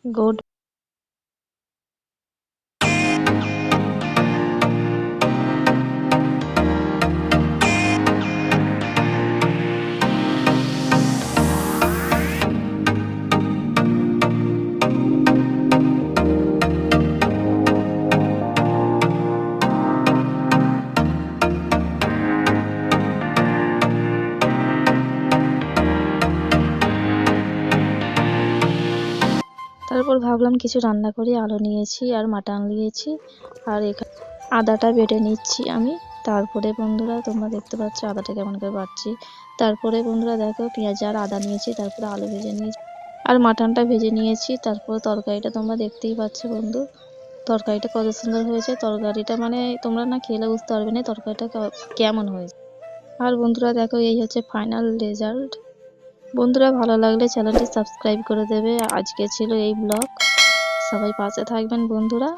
Good. তারপর ভাবলাম কিছু রান্না করি, আলু নিয়েছি আর মাটন নিয়েছি, আর এখানে আদাটা বেটে নিচ্ছি আমি। তারপরে বন্ধুরা তোমরা দেখতে পাচ্ছ আদাটা কেমন করে বাটছি। তারপরে বন্ধুরা দেখো পেঁয়াজ আর আদা নিয়েছি, তারপরে আলু ভেজে নিয়েছি আর মাটনটা ভেজে নিয়েছি। তারপর তরকারিটা তোমরা দেখতেই পাচ্ছ বন্ধু, তরকারিটা কত সুন্দর হয়েছে। তরকারিটা মানে তোমরা না খেলে বুঝতে পারবে না তরকারিটা কেমন হয়েছে। আর বন্ধুরা দেখো এই হচ্ছে ফাইনাল রেজাল্ট। বন্ধুরা ভালো লাগলে চ্যানেলটি সাবস্ক্রাইব করে দেবে। আজকে ছিল এই ব্লগ, সবাই পাশে থাকবেন বন্ধুরা।